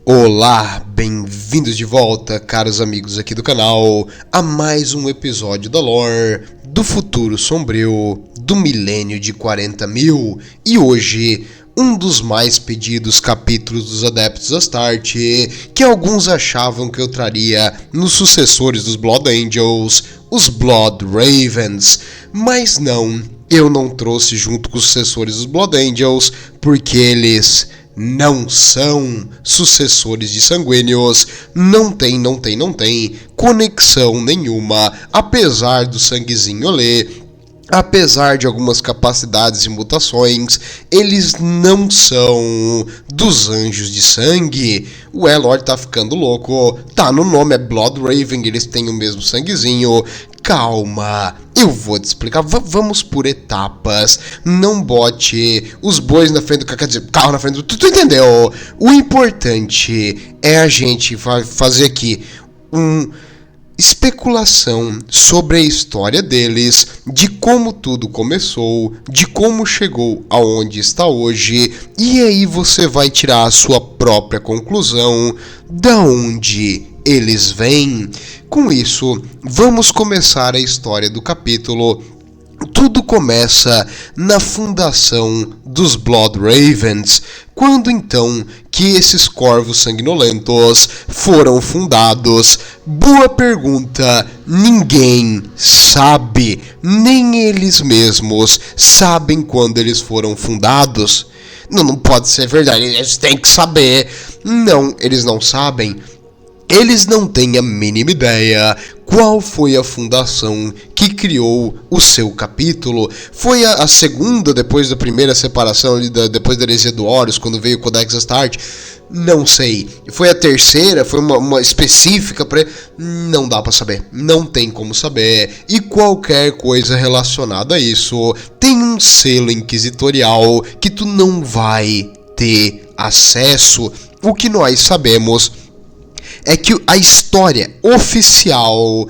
Olá, bem-vindos de volta, caros amigos aqui do canal, a mais um episódio da lore do futuro sombrio do milênio de 40.000 e hoje um dos mais pedidos capítulos dos Adeptos Astarte que alguns achavam que eu traria nos sucessores dos Blood Angels, os Blood Ravens, mas não, eu não trouxe junto com os sucessores dos Blood Angels porque eles não são sucessores de sanguíneos, não tem conexão nenhuma, apesar do sanguezinho olê, apesar de algumas capacidades e mutações, eles não são dos anjos de sangue. O Elord tá ficando louco, tá no nome, é Blood Raven, eles têm o mesmo sanguezinho. Calma, eu vou te explicar, vamos por etapas, não bote os bois na frente do carro, quer dizer, carro na frente do... Tu entendeu? O importante é a gente fazer aqui especulação sobre a história deles, de como tudo começou, de como chegou aonde está hoje, e aí você vai tirar a sua própria conclusão da onde eles vêm. Com isso, vamos começar a história do capítulo. Tudo começa na fundação dos Blood Ravens, quando então que esses corvos sanguinolentos foram fundados. Boa pergunta, ninguém sabe, nem eles mesmos sabem quando eles foram fundados. Não pode ser verdade, eles têm que saber. Não, eles não sabem. Eles não têm a mínima ideia qual foi a fundação que criou o seu capítulo. Foi a segunda, depois da primeira separação, depois da heresia do Horus, quando veio o Codex Astarte? Não sei. Foi a terceira? Foi uma específica? Não dá pra saber. Não tem como saber. E qualquer coisa relacionada a isso tem um selo inquisitorial que tu não vai ter acesso. O que nós sabemos é que a história oficial,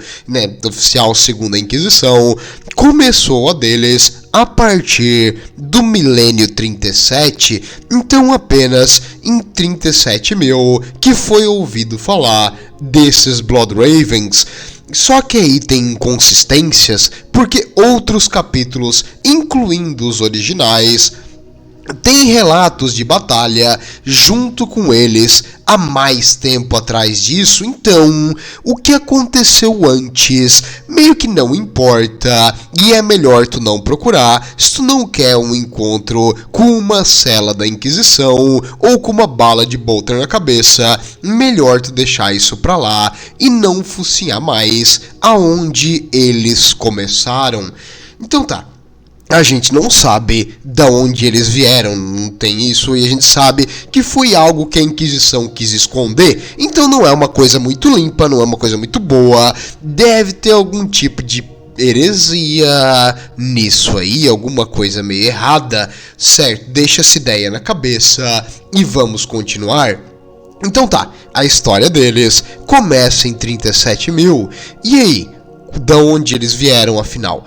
oficial segundo a Inquisição, começou a deles a partir do milênio 37, então apenas em 37.000 que foi ouvido falar desses Blood Ravens. Só que aí tem inconsistências, porque outros capítulos, incluindo os originais, tem relatos de batalha junto com eles há mais tempo atrás disso, então o que aconteceu antes meio que não importa e é melhor tu não procurar se tu não quer um encontro com uma cela da Inquisição ou com uma bala de bolter na cabeça. Melhor tu deixar isso pra lá e não focinhar mais aonde eles começaram. Então tá. A gente não sabe de onde eles vieram, não tem isso, e a gente sabe que foi algo que a Inquisição quis esconder, então não é uma coisa muito limpa, não é uma coisa muito boa, deve ter algum tipo de heresia nisso aí, alguma coisa meio errada, certo? Deixa essa ideia na cabeça e vamos continuar. Então tá, a história deles começa em 37.000, e aí, de onde eles vieram afinal?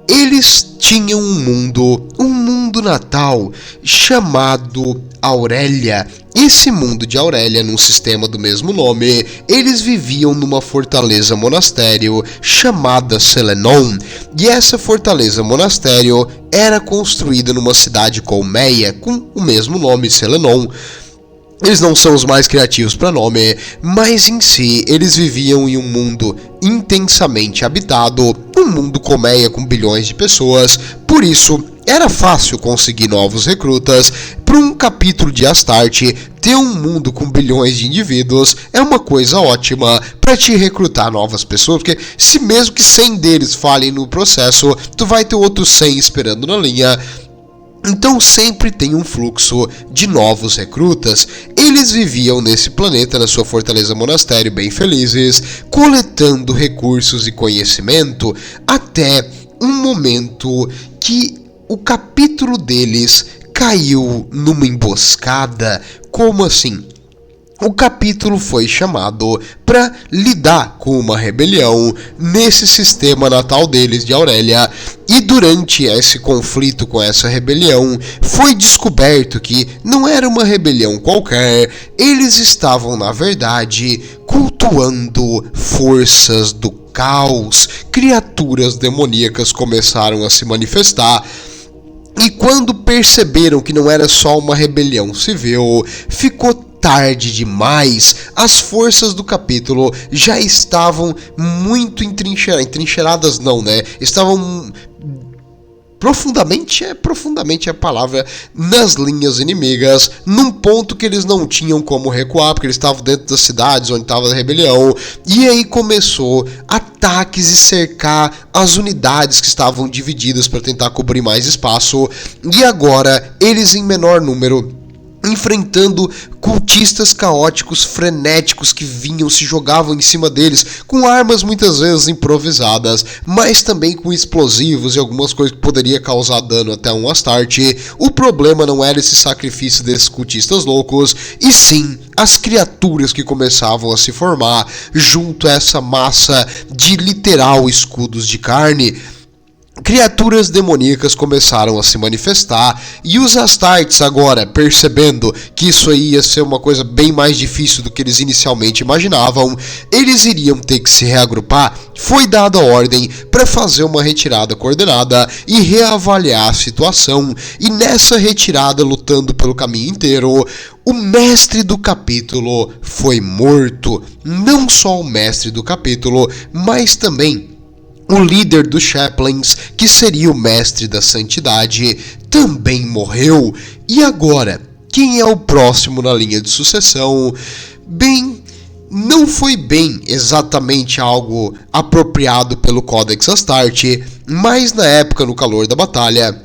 Eles tinham um mundo natal chamado Aurélia. Esse mundo de Aurélia, num sistema do mesmo nome, eles viviam numa fortaleza monastério chamada Selenon. E essa fortaleza monastério era construída numa cidade colmeia com o mesmo nome, Selenon. Eles não são os mais criativos para nome, mas em si eles viviam em um mundo intensamente habitado, um mundo colmeia com bilhões de pessoas, por isso era fácil conseguir novos recrutas. Para um capítulo de Astarte, ter um mundo com bilhões de indivíduos é uma coisa ótima para te recrutar novas pessoas, porque se mesmo que 100 deles falhem no processo, tu vai ter outros 100 esperando na linha. Então sempre tem um fluxo de novos recrutas. Eles viviam nesse planeta, na sua fortaleza monastério, bem felizes, coletando recursos e conhecimento, até um momento que o capítulo deles caiu numa emboscada. Como assim? o capítulo foi chamado para lidar com uma rebelião nesse sistema natal deles de Aurélia, e durante esse conflito com essa rebelião foi descoberto que não era uma rebelião qualquer, eles estavam na verdade cultuando forças do caos, criaturas demoníacas começaram a se manifestar. E quando perceberam que não era só uma rebelião civil, ficou tarde demais, as forças do capítulo já estavam muito entrincheiradas não, né? Estavam profundamente a palavra, nas linhas inimigas, num ponto que eles não tinham como recuar, porque eles estavam dentro das cidades onde estava a rebelião, e aí começou ataques e cercar as unidades que estavam divididas para tentar cobrir mais espaço, e agora eles em menor número, enfrentando cultistas caóticos, frenéticos que vinham, se jogavam em cima deles com armas muitas vezes improvisadas, mas também com explosivos e algumas coisas que poderia causar dano até um Astarte. O problema não era esse sacrifício desses cultistas loucos, e sim as criaturas que começavam a se formar junto a essa massa de literal escudos de carne. Criaturas demoníacas começaram a se manifestar, e os Astartes agora, percebendo que isso aí ia ser uma coisa bem mais difícil do que eles inicialmente imaginavam, eles iriam ter que se reagrupar. Foi dada a ordem para fazer uma retirada coordenada e reavaliar a situação, e nessa retirada, lutando pelo caminho inteiro, o mestre do capítulo foi morto. Não só o mestre do capítulo, mas também o líder dos Chaplains, que seria o mestre da santidade, também morreu. E agora, quem é o próximo na linha de sucessão? Bem, não foi bem exatamente algo apropriado pelo Codex Astarte, mas na época, no calor da batalha,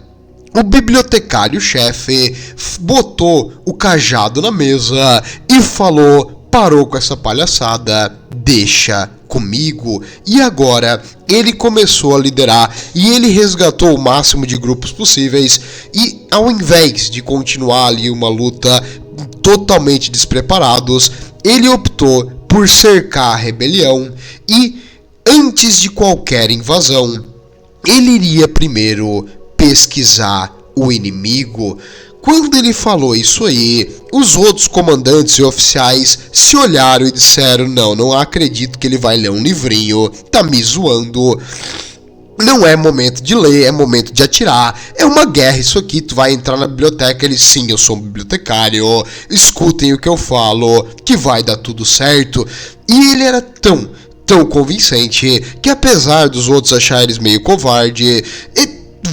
o bibliotecário-chefe botou o cajado na mesa e falou: parou com essa palhaçada, deixa comigo. E agora ele começou a liderar e ele resgatou o máximo de grupos possíveis, e ao invés de continuar ali uma luta totalmente despreparados, ele optou por cercar a rebelião, e antes de qualquer invasão ele iria primeiro pesquisar o inimigo. Quando ele falou isso aí, os outros comandantes e oficiais se olharam e disseram: não acredito que ele vai ler um livrinho, tá me zoando. Não é momento de ler, é momento de atirar. É uma guerra isso aqui, tu vai entrar na biblioteca. Ele: sim, eu sou um bibliotecário, escutem o que eu falo, que vai dar tudo certo. E ele era tão convincente que, apesar dos outros acharem meio covarde,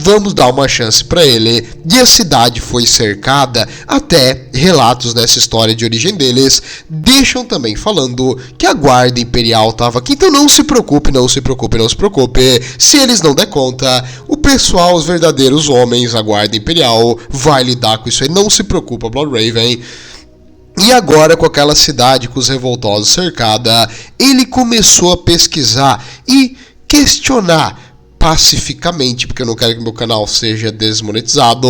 vamos dar uma chance para ele. E a cidade foi cercada. Até relatos dessa história de origem deles deixam também falando que a guarda imperial estava aqui. Então não se preocupe. Se eles não der conta, o pessoal, os verdadeiros homens, a guarda imperial, vai lidar com isso aí. Não se preocupa, Bloodraven. E agora, com aquela cidade com os revoltosos cercada, ele começou a pesquisar e questionar pacificamente, porque eu não quero que meu canal seja desmonetizado,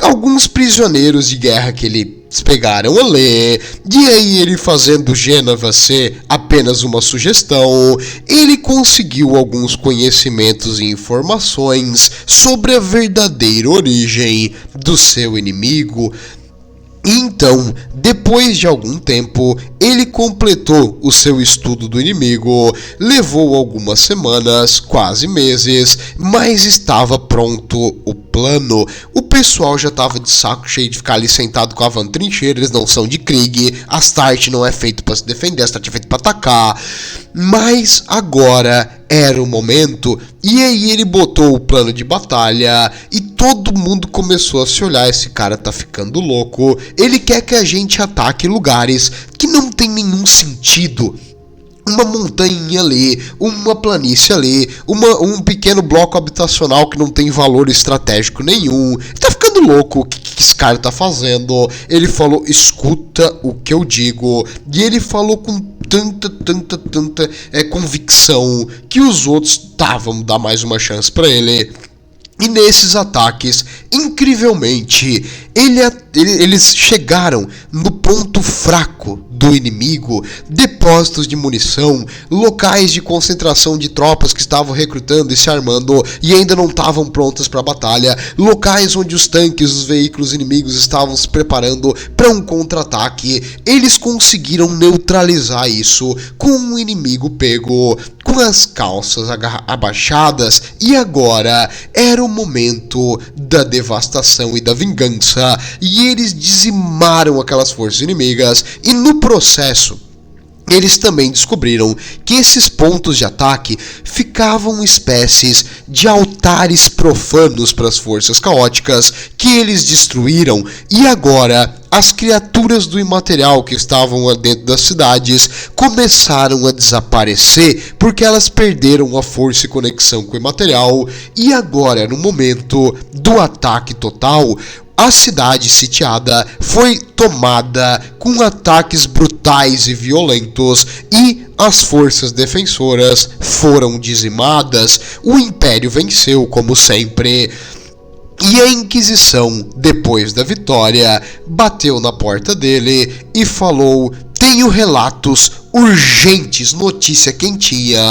alguns prisioneiros de guerra que eles pegaram a ler. E aí, ele, fazendo Gênova ser apenas uma sugestão, ele conseguiu alguns conhecimentos e informações sobre a verdadeira origem do seu inimigo. Então, depois de algum tempo, ele completou o seu estudo do inimigo. Levou algumas semanas, quase meses, mas estava pronto o plano. O pessoal já estava de saco cheio de ficar ali sentado com a van trincheira. Eles não são de Krieg, Astarte não é feito para se defender, Astarte é feito para atacar. Mas agora era o momento, e aí ele botou o plano de batalha, e todo mundo começou a se olhar: esse cara tá ficando louco, ele quer que a gente ataque lugares que não tem nenhum sentido. Uma montanha ali, uma planície ali, um pequeno bloco habitacional que não tem valor estratégico nenhum. Ele tá ficando louco, o que esse cara tá fazendo? Ele falou: escuta o que eu digo. E ele falou com tanta convicção que os outros vamos dar mais uma chance pra ele. E nesses ataques, incrivelmente, eles chegaram no ponto fraco do inimigo, depósitos de munição, locais de concentração de tropas que estavam recrutando e se armando e ainda não estavam prontas para a batalha, locais onde os tanques, os veículos inimigos estavam se preparando para um contra-ataque. Eles conseguiram neutralizar isso com um inimigo pego com as calças abaixadas, e agora era o momento da devastação e da vingança, e eles dizimaram aquelas forças inimigas, e no processo eles também descobriram que esses pontos de ataque ficavam espécies de altares profanos para as forças caóticas que eles destruíram, e agora as criaturas do imaterial que estavam dentro das cidades começaram a desaparecer porque elas perderam a força e conexão com o imaterial, e agora, no momento do ataque total, a cidade sitiada foi tomada com ataques brutais e violentos e as forças defensoras foram dizimadas. O Império venceu, como sempre. E a Inquisição, depois da vitória, bateu na porta dele e falou: tenho relatos urgentes, notícia quentinha.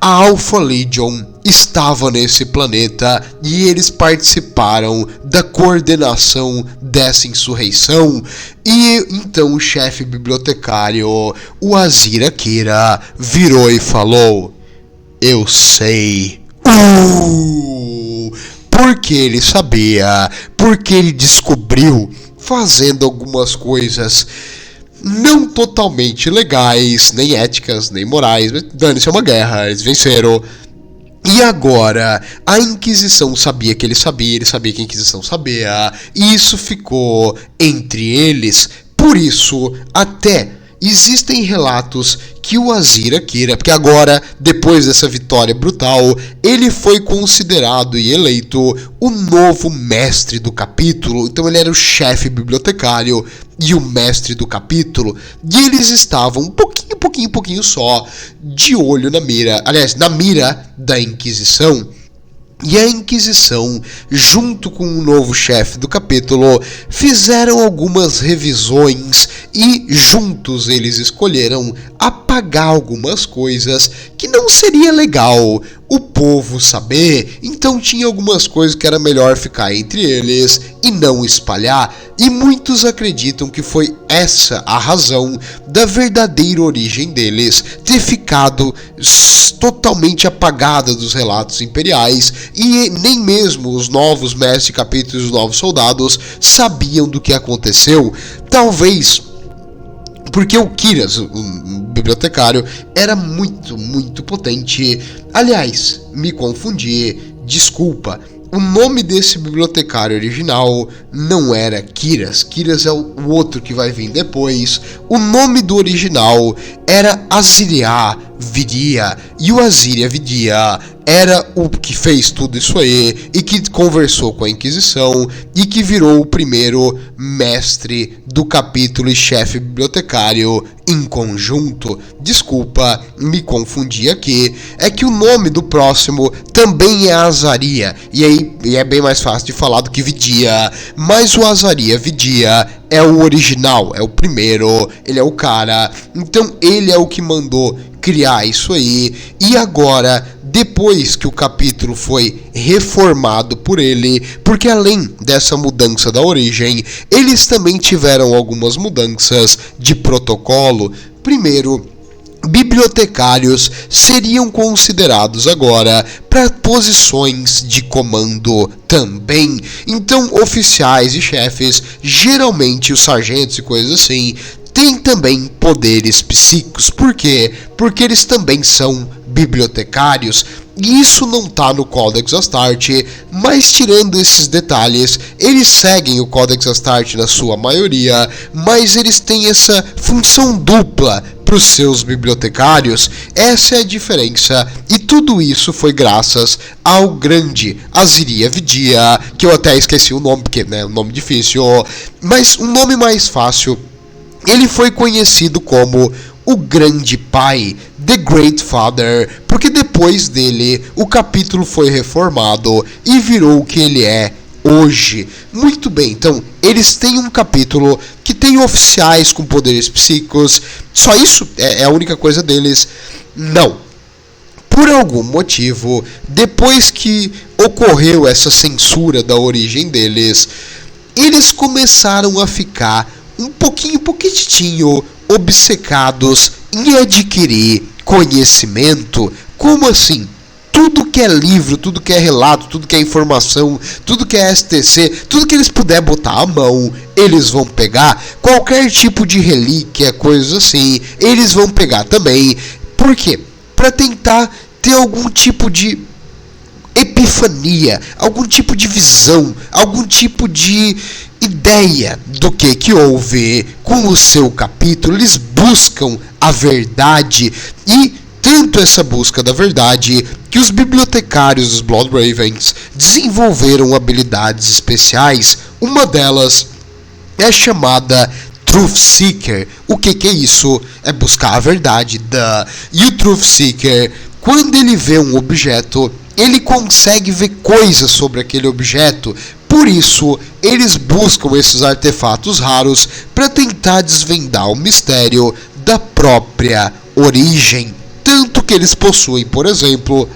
A Alpha Legion estava nesse planeta e eles participaram da coordenação dessa insurreição. E então o chefe bibliotecário, o Azir Akira, virou e falou: eu sei. Porque ele sabia, porque ele descobriu, fazendo algumas coisas não totalmente legais, nem éticas, nem morais. Dane-se, é uma guerra, eles venceram. E agora, a Inquisição sabia que ele sabia que a Inquisição sabia, e isso ficou entre eles. Por isso, até existem relatos que o Azir Akira, porque agora, depois dessa vitória brutal, ele foi considerado e eleito o novo mestre do capítulo. Então ele era o chefe bibliotecário e o mestre do capítulo, e eles estavam um pouquinho só de olho na mira, aliás, na mira da Inquisição. E a Inquisição, junto com o novo chefe do capítulo, fizeram algumas revisões e juntos eles escolheram apagar algumas coisas que não seria legal o povo saber, então tinha algumas coisas que era melhor ficar entre eles e não espalhar, e muitos acreditam que foi essa a razão da verdadeira origem deles ter ficado totalmente apagada dos relatos imperiais, e nem mesmo os novos mestres capítulos e os novos soldados sabiam do que aconteceu. Talvez porque o Kiras, o bibliotecário, era muito potente. Aliás, me confundi, desculpa. O nome desse bibliotecário original não era Kiras. Kiras é o outro que vai vir depois. O nome do original era Aziria Vidia. E o Aziria Vidia era o que fez tudo isso aí e que conversou com a Inquisição e que virou o primeiro mestre do capítulo e chefe bibliotecário em conjunto. Desculpa, me confundi aqui. É que o nome do próximo também é Azaria, e é bem mais fácil de falar do que Vidia, mas o Azaria Vidia é o original, é o primeiro, ele é o cara, então ele é o que mandou criar isso aí. E agora, depois que o capítulo foi reformado por ele, porque além dessa mudança da origem, eles também tiveram algumas mudanças de protocolo. Primeiro, bibliotecários seriam considerados agora para posições de comando também. Então, oficiais e chefes, geralmente os sargentos e coisas assim, têm também poderes psíquicos. Por quê? Porque eles também são bibliotecários. E isso não está no Codex Astarte, mas tirando esses detalhes, eles seguem o Codex Astarte na sua maioria, mas eles têm essa função dupla para os seus bibliotecários. Essa é a diferença, e tudo isso foi graças ao grande Aziria Vidia, que eu até esqueci o nome, porque é um nome difícil, mas um nome mais fácil. Ele foi conhecido como o Grande Pai, The Great Father, porque depois dele o capítulo foi reformado e virou o que ele é hoje. Muito bem, então eles têm um capítulo que tem oficiais com poderes psíquicos. Só isso é a única coisa deles? Não. Por algum motivo, depois que ocorreu essa censura da origem deles, eles começaram a ficar um pouquitinho obcecados em adquirir conhecimento. Como assim? Tudo que é livro, tudo que é relato, tudo que é informação, tudo que é STC, tudo que eles puderem botar à mão, eles vão pegar. Qualquer tipo de relíquia, coisa assim, eles vão pegar também. Por quê? Para tentar ter algum tipo de epifania, algum tipo de visão, algum tipo de ideia do que houve com o seu capítulo. Eles buscam a verdade, e tanto essa busca da verdade que os bibliotecários dos Blood Ravens desenvolveram habilidades especiais. Uma delas é chamada Truth Seeker. O que é isso? É buscar a verdade. E o Truth Seeker, quando ele vê um objeto, ele consegue ver coisas sobre aquele objeto. Por isso, eles buscam esses artefatos raros para tentar desvendar o mistério da própria origem. Tanto que eles possuem, por exemplo,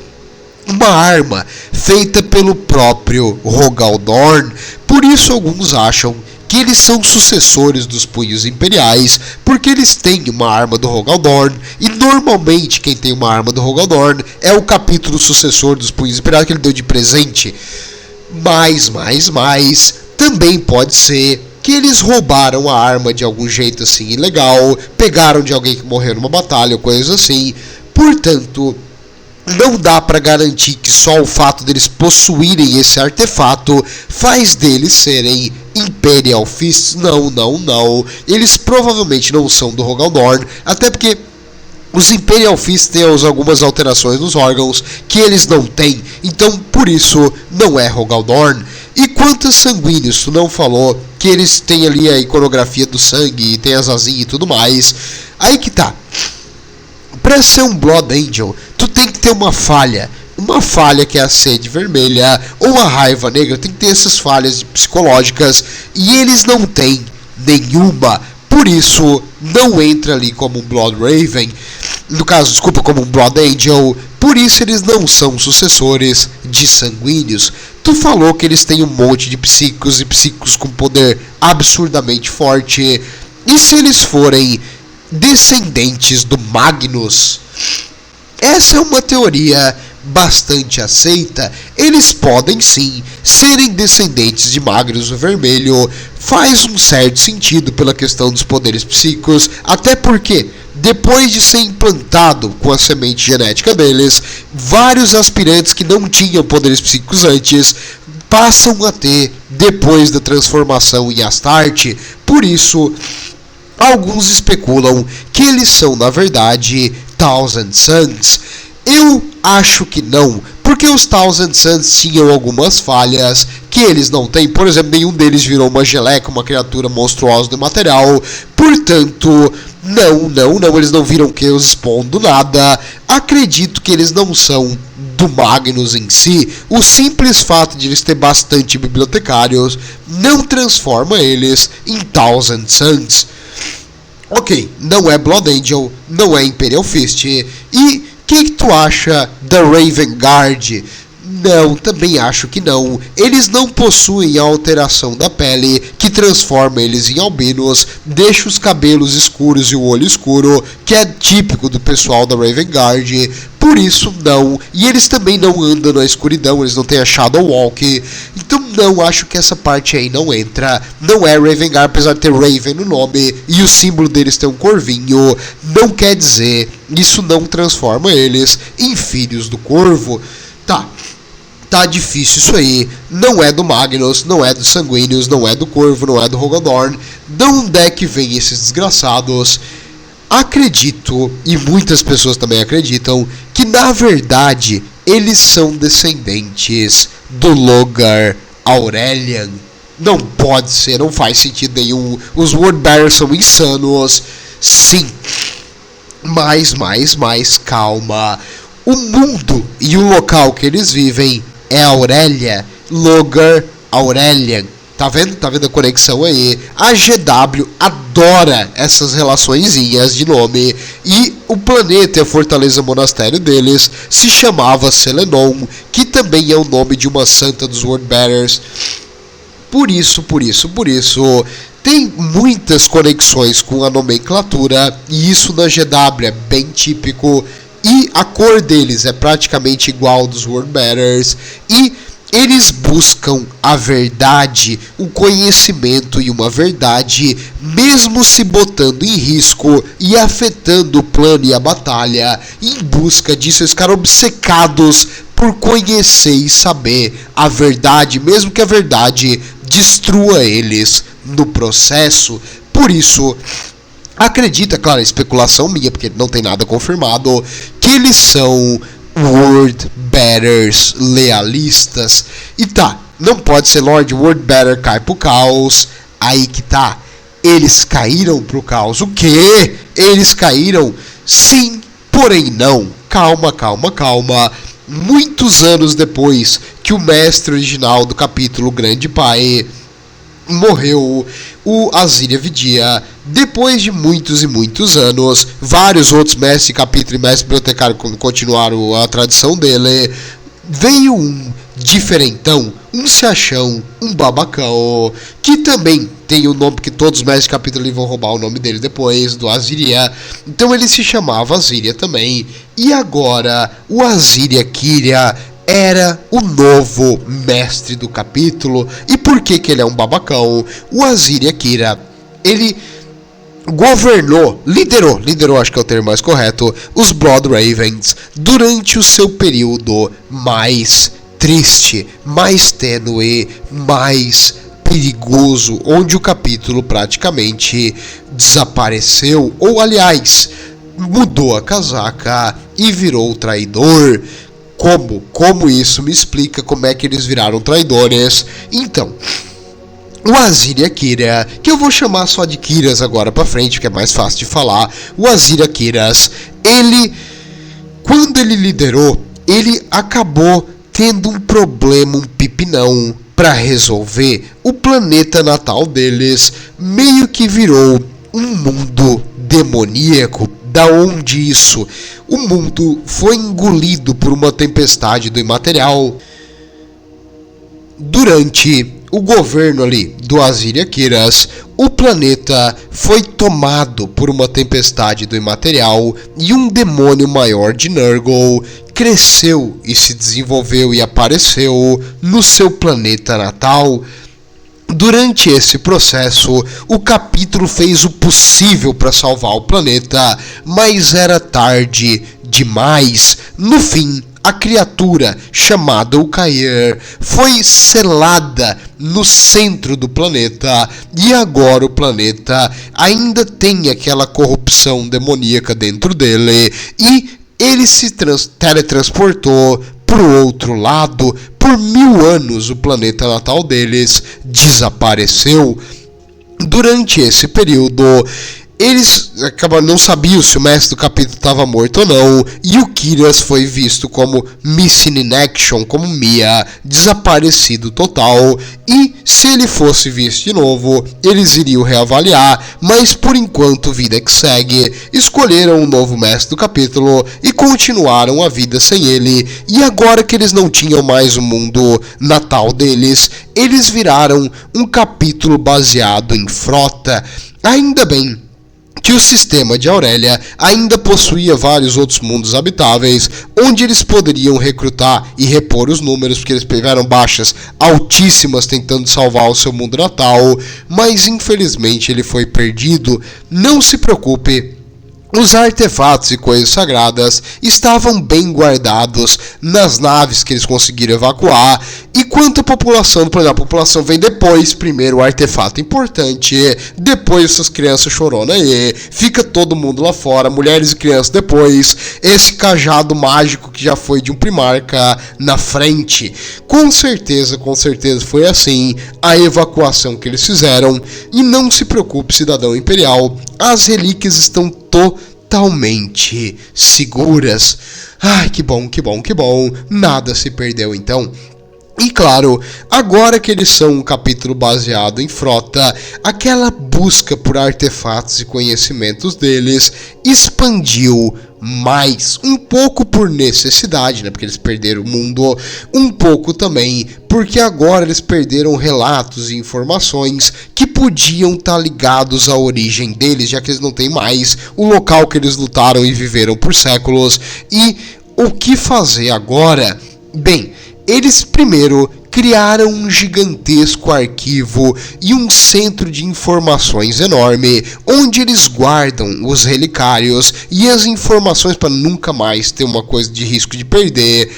uma arma feita pelo próprio Rogal Dorn. Por isso alguns acham que eles são sucessores dos Punhos Imperiais, porque eles têm uma arma do Rogal Dorn, e normalmente quem tem uma arma do Rogal Dorn é o capítulo sucessor dos Punhos Imperiais que ele deu de presente. Mas, também pode ser que eles roubaram a arma de algum jeito assim ilegal, pegaram de alguém que morreu numa batalha ou coisa assim. Portanto, não dá para garantir que só o fato deles possuírem esse artefato faz deles serem Imperial Fists. Não. Eles provavelmente não são do Rogal Dorn, até porque os Imperial Fists têm algumas alterações nos órgãos que eles não têm. Então, por isso, não é Rogal Dorn. E quanto a sanguíneos, tu não falou que eles têm ali a iconografia do sangue, tem as asinhas e tudo mais. Aí que tá. Pra ser um Blood Angel, tu tem que ter uma falha que é a sede vermelha ou a raiva negra. Tem que ter essas falhas psicológicas, e eles não têm nenhuma. Por isso, não entra ali como um Blood Raven, no caso, desculpa, como um Blood Angel. Por isso eles não são sucessores de sanguíneos. Tu falou que eles têm um monte de psíquicos e psíquicos com poder absurdamente forte. E se eles forem descendentes do Magnus? Essa é uma teoria bastante aceita. Eles podem sim serem descendentes de Magnus o Vermelho. Faz um certo sentido pela questão dos poderes psíquicos, até porque depois de ser implantado com a semente genética deles, vários aspirantes que não tinham poderes psíquicos antes passam a ter depois da transformação em Astarte. Por isso, alguns especulam que eles são, na verdade, Thousand Suns. Eu acho que não, porque os Thousand Suns tinham algumas falhas que eles não têm. Por exemplo, nenhum deles virou uma geleca, uma criatura monstruosa do material. Portanto, não, eles não viram Chaos Spawn do nada. Acredito que eles não são do Magnus em si. O simples fato de eles ter bastante bibliotecários não transforma eles em Thousand Suns. Ok, não é Blood Angel, não é Imperial Fist. E o que tu acha da Raven Guard? Não, também acho que não. Eles não possuem a alteração da pele que transforma eles em albinos, deixa os cabelos escuros e o olho escuro, que é típico do pessoal da Raven Guard. Por isso não. E eles também não andam na escuridão, eles não têm a Shadow Walk. Então não, acho que essa parte aí não entra. Não é Raven Guard, apesar de ter Raven no nome, e o símbolo deles tem um corvinho. Não quer dizer, isso não transforma eles em filhos do corvo. Tá difícil isso aí. Não é do Magnus, não é dos Sanguíneos, não é do Corvo, não é do Rogal Dorn. De onde é que vem esses desgraçados? Acredito, e muitas pessoas também acreditam, que na verdade eles são descendentes do Logar Aurelian. Não pode ser, não faz sentido nenhum. Os Wordbearers são insanos. Sim. Mas, calma. O mundo e o local que eles vivem é Aurélia, Logar Aurelian. Tá vendo? Tá vendo a conexão aí? A GW adora essas relaçõezinhas de nome. E o planeta e a fortaleza monastério deles se chamava Selenon, que também é o nome de uma santa dos Wordbearers. Por isso, tem muitas conexões com a nomenclatura, e isso na GW é bem típico. E a cor deles é praticamente igual dos Wordbearers. E eles buscam a verdade, o conhecimento e uma verdade, mesmo se botando em risco e afetando o plano e a batalha. Em busca disso, eles ficaram obcecados por conhecer e saber a verdade, mesmo que a verdade destrua eles no processo. Por isso, acredita, claro, é especulação minha, porque não tem nada confirmado, que eles são Wordbearers lealistas. E tá, não pode ser Lord Wordbearer cai pro caos. Aí que tá, eles caíram pro caos. O quê? Eles caíram? Sim, porém não. Calma. Muitos anos depois que o mestre original do capítulo Grande Pai morreu, o Azira Vidia, depois de muitos e muitos anos, vários outros mestres de capítulo e mestres bibliotecários continuaram a tradição dele, veio um diferentão, um se achão, um babacão, que também tem o nome que todos os mestres de capítulo vão roubar o nome dele depois, do Aziria. Então ele se chamava Aziria também, e agora o Aziria Kyria era o novo mestre do capítulo. E por que ele é um babacão? O Aziria Kyria, ele governou, liderou, acho que é o termo mais correto, os Blood Ravens durante o seu período mais triste, mais tênue, mais perigoso, onde o capítulo praticamente desapareceu, ou aliás, mudou a casaca e virou traidor. Como isso me explica como é que eles viraram traidores? Então, o Aziria Kyria, que eu vou chamar só de Kyrias agora pra frente, que é mais fácil de falar. O Aziria Kyrias, quando ele liderou, ele acabou tendo um problema, um pipinão pra resolver. O planeta natal deles meio que virou um mundo demoníaco. Da onde isso? O mundo foi engolido por uma tempestade do imaterial. Durante o governo ali do Aziria Kyrias, o planeta foi tomado por uma tempestade do imaterial e um demônio maior de Nurgle cresceu e se desenvolveu e apareceu no seu planeta natal. Durante esse processo, o capítulo fez o possível para salvar o planeta, mas era tarde demais. No fim, a criatura chamada Ulcair foi selada no centro do planeta, e agora o planeta ainda tem aquela corrupção demoníaca dentro dele, e ele se teletransportou pro outro lado. Por 1000 anos o planeta natal deles desapareceu. Durante esse período, eles não sabiam se o mestre do capítulo estava morto ou não, e o Kyrias foi visto como Missing in Action, como Mia, desaparecido total, e se ele fosse visto de novo, eles iriam reavaliar, mas por enquanto, vida que segue, escolheram um novo mestre do capítulo e continuaram a vida sem ele. E agora que eles não tinham mais o mundo natal deles, eles viraram um capítulo baseado em frota. Ainda bem que o sistema de Aurélia ainda possuía vários outros mundos habitáveis, onde eles poderiam recrutar e repor os números, porque eles tiveram baixas altíssimas tentando salvar o seu mundo natal, mas infelizmente ele foi perdido. Não se preocupe, os artefatos e coisas sagradas estavam bem guardados nas naves que eles conseguiram evacuar. E quanto à população, por exemplo, a população vem depois, primeiro o artefato importante, depois essas crianças choronas aí, fica todo mundo lá fora, mulheres e crianças depois, esse cajado mágico que já foi de um primarca na frente. Com certeza foi assim a evacuação que eles fizeram. E não se preocupe, cidadão imperial, as relíquias estão totalmente seguras. Ai, que bom, nada se perdeu então. E claro, agora que eles são um capítulo baseado em frota, aquela busca por artefatos e conhecimentos deles expandiu mais, um pouco por necessidade, né, porque eles perderam o mundo, um pouco também porque agora eles perderam relatos e informações que podiam estar ligados à origem deles, já que eles não têm mais o local que eles lutaram e viveram por séculos. E o que fazer agora? Bem, eles primeiro criaram um gigantesco arquivo e um centro de informações enorme, onde eles guardam os relicários e as informações para nunca mais ter uma coisa de risco de perder.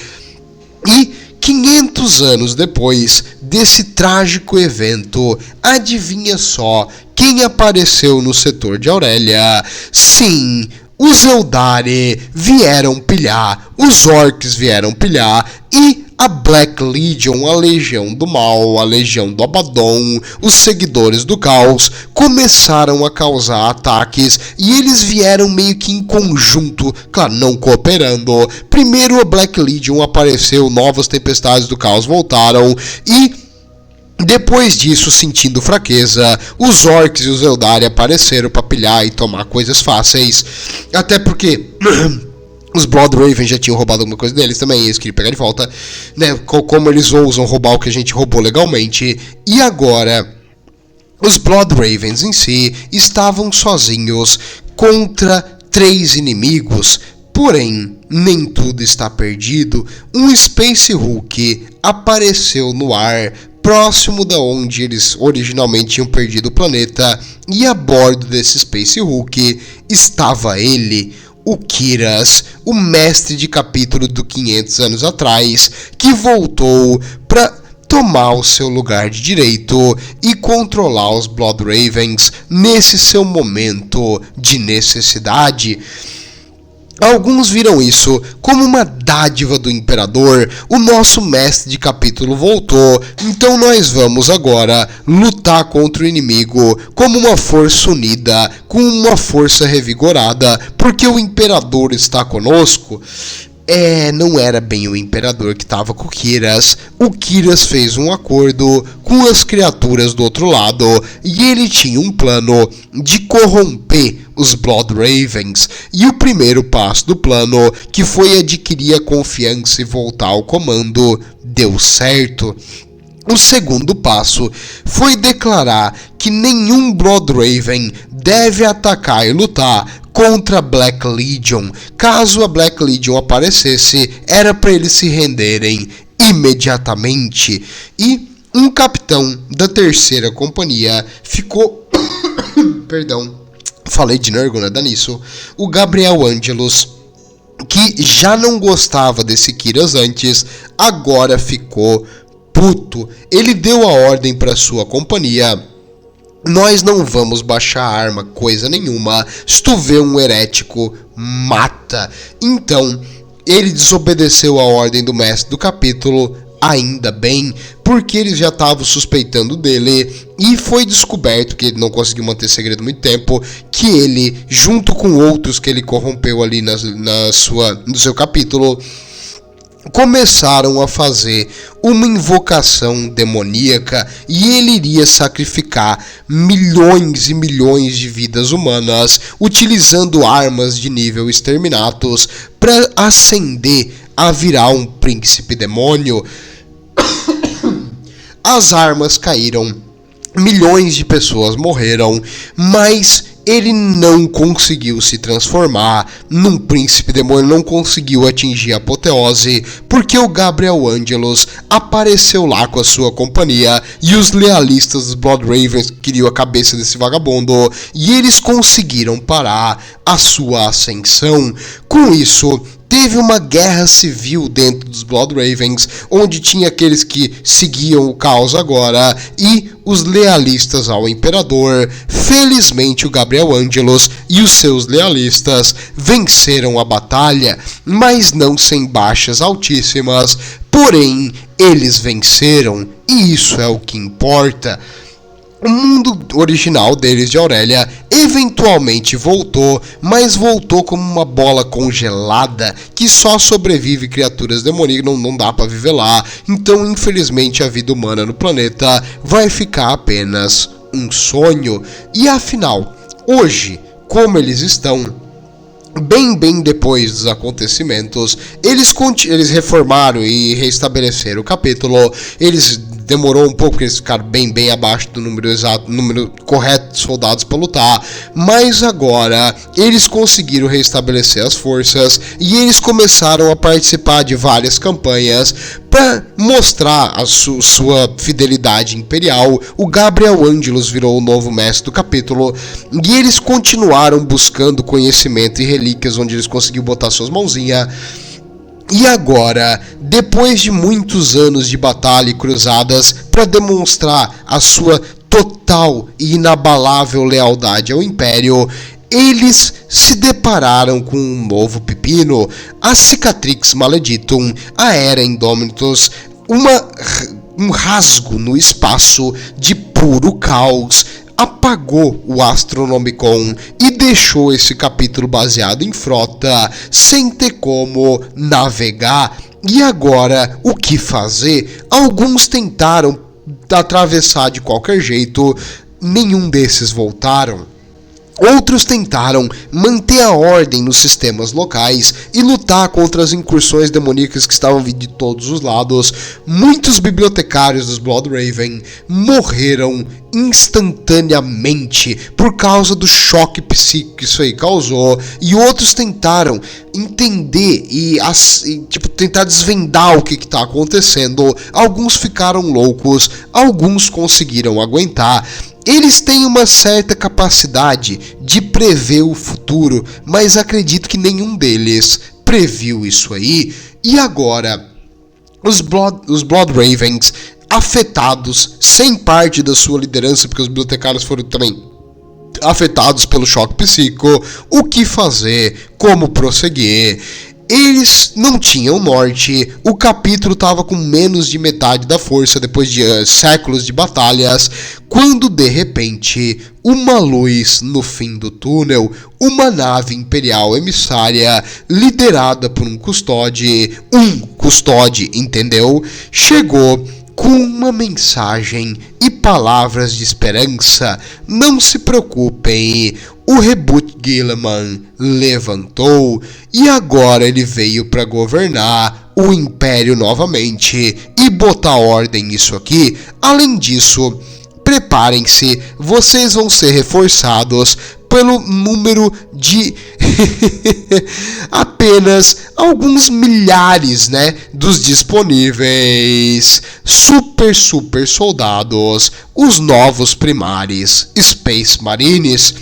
E 500 anos depois desse trágico evento, adivinha só quem apareceu no setor de Aurélia? Sim, os Eldari vieram pilhar, os orcs vieram pilhar e a Black Legion, a Legião do Mal, a Legião do Abaddon, os seguidores do Caos, começaram a causar ataques e eles vieram meio que em conjunto, claro, não cooperando. Primeiro a Black Legion apareceu, novas tempestades do Caos voltaram e depois disso, sentindo fraqueza, os orcs e os Eldari apareceram para pilhar e tomar coisas fáceis, até porque os Blood Ravens já tinham roubado alguma coisa deles também, eles queriam pegar de volta, né? Como eles ousam roubar o que a gente roubou legalmente. E agora, os Blood Ravens em si estavam sozinhos contra 3 inimigos. Porém, nem tudo está perdido. Um Space Hulk apareceu no ar, próximo da onde eles originalmente tinham perdido o planeta. E a bordo desse Space Hulk estava ele, o Kyras, o mestre de capítulo do 500 anos atrás, que voltou para tomar o seu lugar de direito e controlar os Blood Ravens nesse seu momento de necessidade. Alguns viram isso como uma dádiva do Imperador. O nosso mestre de capítulo voltou, então nós vamos agora lutar contra o inimigo como uma força unida, com uma força revigorada, porque o Imperador está conosco. Não era bem o Imperador que estava com o Kyras. O Kyras fez um acordo com as criaturas do outro lado e ele tinha um plano de corromper os Blood Ravens. E o primeiro passo do plano, que foi adquirir a confiança e voltar ao comando, deu certo. O segundo passo foi declarar que nenhum Blood Raven deve atacar e lutar contra a Black Legion. Caso a Black Legion aparecesse, era para eles se renderem imediatamente. E um capitão da 3ª companhia ficou... Perdão, falei de Nurgle, né? Dá nisso. O Gabriel Angelus, que já não gostava desse Kyras antes, agora ficou puto. Ele deu a ordem para sua companhia: nós não vamos baixar a arma, coisa nenhuma. Se tu vê um herético, mata. Então, ele desobedeceu a ordem do mestre do capítulo, ainda bem, porque eles já estavam suspeitando dele. E foi descoberto, que ele não conseguiu manter segredo muito tempo, que ele, junto com outros que ele corrompeu ali no seu capítulo, começaram a fazer uma invocação demoníaca e ele iria sacrificar milhões e milhões de vidas humanas utilizando armas de nível exterminatus para ascender a virar um príncipe demônio. As armas caíram, milhões de pessoas morreram, mas ele não conseguiu se transformar num príncipe demônio, não conseguiu atingir a apoteose, porque o Gabriel Angelus apareceu lá com a sua companhia e os lealistas dos Blood Ravens queriam a cabeça desse vagabundo e eles conseguiram parar a sua ascensão. Com isso, teve uma guerra civil dentro dos Blood Ravens, onde tinha aqueles que seguiam o caos agora e os lealistas ao Imperador. Felizmente o Gabriel Angelus e os seus lealistas venceram a batalha, mas não sem baixas altíssimas. Porém, eles venceram e isso é o que importa. O mundo original deles, de Aurélia, eventualmente voltou, mas voltou como uma bola congelada que só sobrevive criaturas demoníacas, não dá pra viver lá. Então, infelizmente, a vida humana no planeta vai ficar apenas um sonho. E afinal, hoje, como eles estão, bem depois dos acontecimentos, eles reformaram e restabeleceram o capítulo. Eles demorou um pouco, porque eles ficaram bem abaixo do número exato, número correto de soldados para lutar, mas agora eles conseguiram restabelecer as forças e eles começaram a participar de várias campanhas para mostrar a sua fidelidade imperial. O Gabriel Angelus virou o novo mestre do capítulo e eles continuaram buscando conhecimento e relíquias onde eles conseguiram botar suas mãozinhas. E agora, depois de muitos anos de batalha e cruzadas para demonstrar a sua total e inabalável lealdade ao Império, eles se depararam com um novo pepino, a Cicatrix Maleditum, a Era Indomitus, um rasgo no espaço de puro caos. Apagou o Astronomicon e deixou esse capítulo baseado em frota, sem ter como navegar. E agora, o que fazer? Alguns tentaram atravessar de qualquer jeito, nenhum desses voltaram. Outros tentaram manter a ordem nos sistemas locais e lutar contra as incursões demoníacas que estavam vindo de todos os lados. Muitos bibliotecários dos Bloodraven morreram instantaneamente por causa do choque psíquico que isso aí causou, e outros tentaram entender e tentar desvendar o que está acontecendo. Alguns ficaram loucos, alguns conseguiram aguentar. Eles têm uma certa capacidade de prever o futuro, mas acredito que nenhum deles previu isso aí. E agora, os Bloodravens afetados, sem parte da sua liderança, porque os bibliotecários foram também afetados pelo choque psíquico, o que fazer, como prosseguir. Eles não tinham norte, o capítulo estava com menos de metade da força depois de séculos de batalhas, quando de repente, uma luz no fim do túnel, uma nave imperial emissária, liderada por um custóde, entendeu? Chegou com uma mensagem e palavras de esperança. Não se preocupem, o Reboot Guilliman levantou e agora ele veio para governar o Império novamente e botar ordem nisso aqui. Além disso, preparem-se, vocês vão ser reforçados pelo número de apenas alguns milhares, dos disponíveis super soldados, os novos primares Space Marines.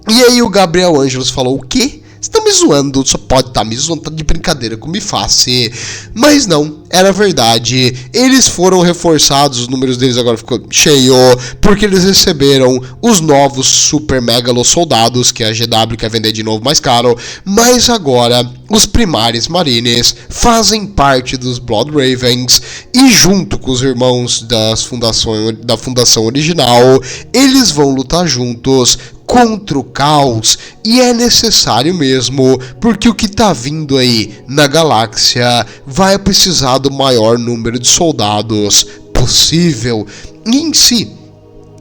E aí o Gabriel Angelus falou: o quê? Você tá me zoando? Só pode estar me zoando, tá de brincadeira com o Miface. Mas não, era verdade. Eles foram reforçados, os números deles agora ficou cheio, porque eles receberam os novos super megalo soldados, que a GW quer vender de novo mais caro. Mas agora, os primares marines fazem parte dos Bloodravens e junto com os irmãos da fundação original, eles vão lutar juntos contra o caos, e é necessário mesmo, porque o que tá vindo aí na galáxia vai precisar do maior número de soldados possível. E em si,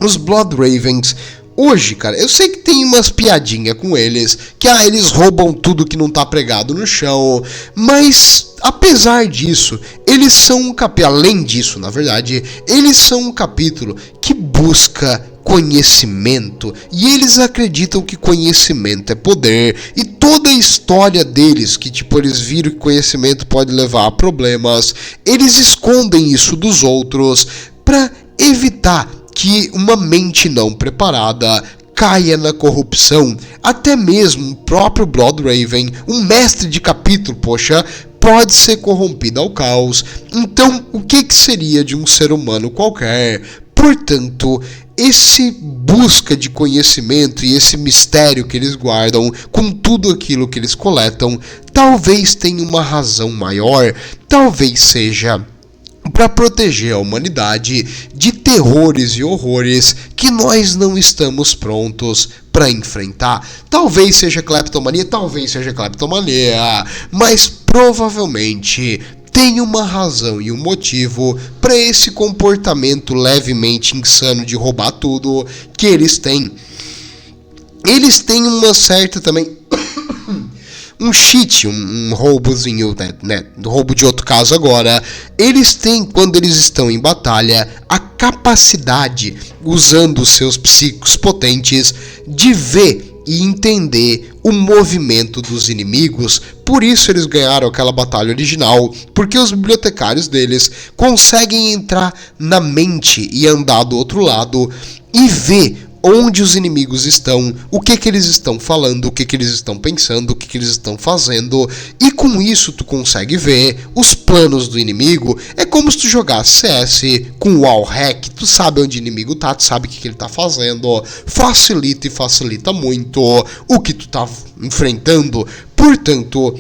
os Bloodravens hoje, cara, eu sei que tem umas piadinhas com eles, que eles roubam tudo que não tá pregado no chão, mas apesar disso, eles são um capítulo, além disso, na verdade, eles são um capítulo que busca conhecimento, e eles acreditam que conhecimento é poder, e toda a história deles, que eles viram que conhecimento pode levar a problemas, eles escondem isso dos outros para evitar que uma mente não preparada caia na corrupção. Até mesmo o próprio Bloodraven, um mestre de capítulo, pode ser corrompido ao caos. Então, o que seria de um ser humano qualquer? Portanto, esse busca de conhecimento e esse mistério que eles guardam com tudo aquilo que eles coletam, talvez tenha uma razão maior, talvez seja para proteger a humanidade de terrores e horrores que nós não estamos prontos para enfrentar. Talvez seja cleptomania, mas provavelmente tem uma razão e um motivo para esse comportamento levemente insano de roubar tudo que eles têm. Eles têm uma certa também um cheat, um roubozinho, né? Roubo de outro caso agora. Eles têm, quando eles estão em batalha, a capacidade, usando os seus psíquicos potentes, de ver e entender o movimento dos inimigos. Por isso eles ganharam aquela batalha original, porque os bibliotecários deles conseguem entrar na mente e andar do outro lado e ver onde os inimigos estão, o que eles estão falando, o que eles estão pensando, o que eles estão fazendo, e com isso tu consegue ver os planos do inimigo. É como se tu jogasse CS com wall hack, tu sabe onde o inimigo tá, tu sabe o que ele tá fazendo, facilita muito o que tu tá enfrentando. Portanto,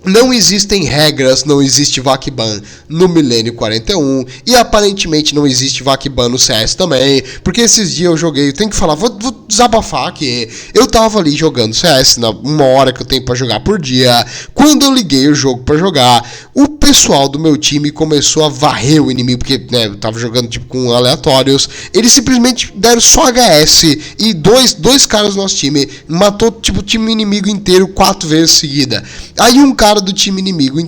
não existem regras, não existe VAC-ban no Milênio 41 e aparentemente não existe VAC-ban no CS também, porque esses dias eu joguei, eu tenho que falar, vou desabafar aqui, eu tava ali jogando CS, na uma hora que eu tenho pra jogar por dia, quando eu liguei o jogo pra jogar, o pessoal do meu time começou a varrer o inimigo, porque né, eu tava jogando tipo com aleatórios, eles simplesmente deram só HS e dois caras do nosso time matou tipo o time inimigo inteiro 4 vezes seguida. Aí um cara do time inimigo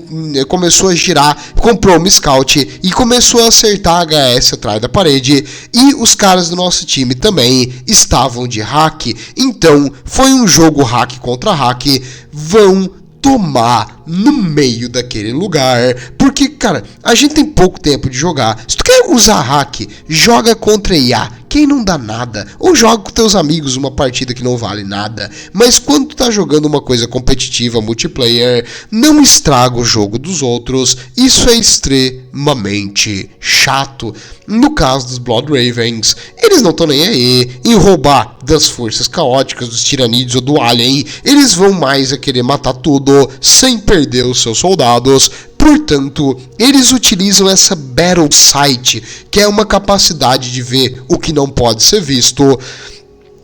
começou a girar, comprou uma scout e começou a acertar HS atrás da parede, e os caras do nosso time também estavam de hack. Então foi um jogo hack contra hack. Vão tomar no meio daquele lugar, porque cara, a gente tem pouco tempo de jogar. Se tu quer usar hack, joga contra IA, quem não dá nada, ou joga com teus amigos uma partida que não vale nada. Mas quando tu tá jogando uma coisa competitiva, multiplayer, não estraga o jogo dos outros. Isso é extremamente chato. No caso dos Blood Ravens, eles não estão nem aí em roubar das forças caóticas, dos tiranídeos ou do alien. Eles vão mais a querer matar tudo sem perder os seus soldados. Portanto, eles utilizam essa Battle Sight, que é uma capacidade de ver o que não pode ser visto,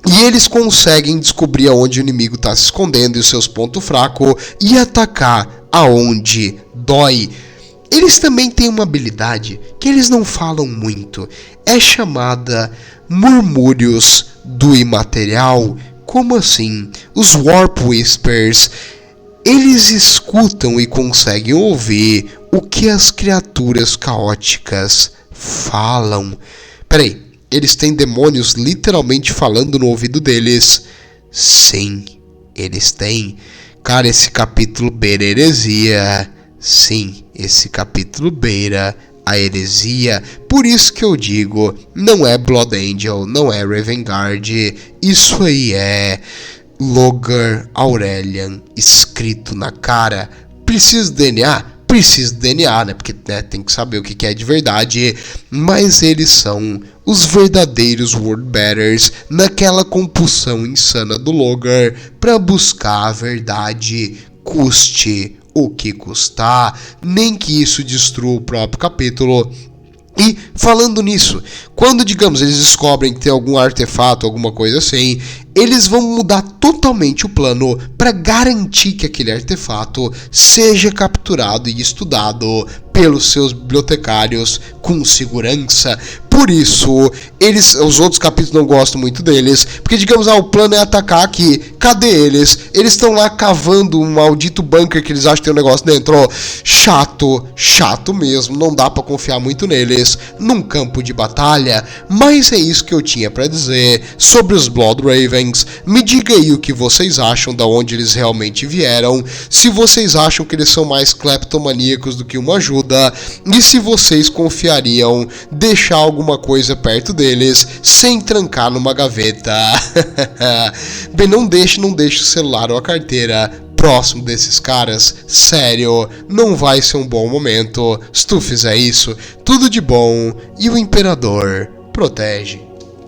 e eles conseguem descobrir aonde o inimigo está se escondendo e os seus pontos fracos e atacar aonde dói. Eles também têm uma habilidade que eles não falam muito, é chamada Murmúrios do Imaterial. Como assim? Os Warp Whispers, eles escutam e conseguem ouvir o que as criaturas caóticas falam. Peraí, eles têm demônios literalmente falando no ouvido deles? Sim, eles têm. Cara, esse capítulo beira a heresia. Sim, esse capítulo beira a heresia. Por isso que eu digo, não é Blood Angel, não é Ravengard. Isso aí é Logar Aurelian escrito na cara. Precisa de DNA? Precisa de DNA, né? Porque né, tem que saber o que é de verdade. Mas eles são os verdadeiros Wordbearers naquela compulsão insana do Logar para buscar a verdade, custe o que custar, nem que isso destrua o próprio capítulo. E falando nisso, quando digamos eles descobrem que tem algum artefato, alguma coisa assim, eles vão mudar totalmente o plano para garantir que aquele artefato seja capturado e estudado pelos seus bibliotecários com segurança. Por isso, os outros capítulos não gostam muito deles, porque digamos, o plano é atacar aqui, cadê eles? Eles estão lá cavando um maldito bunker que eles acham que tem um negócio dentro. Chato mesmo, não dá pra confiar muito neles num campo de batalha. Mas é isso que eu tinha pra dizer sobre os Blood Ravens. Me diga aí o que vocês acham, da onde eles realmente vieram, se vocês acham que eles são mais cleptomaníacos do que uma ajuda, e se vocês confiariam deixar alguma coisa perto deles sem trancar numa gaveta. Bem, não deixe o celular ou a carteira próximo desses caras, sério, não vai ser um bom momento. Se tu fizer isso, tudo de bom e o Imperador protege.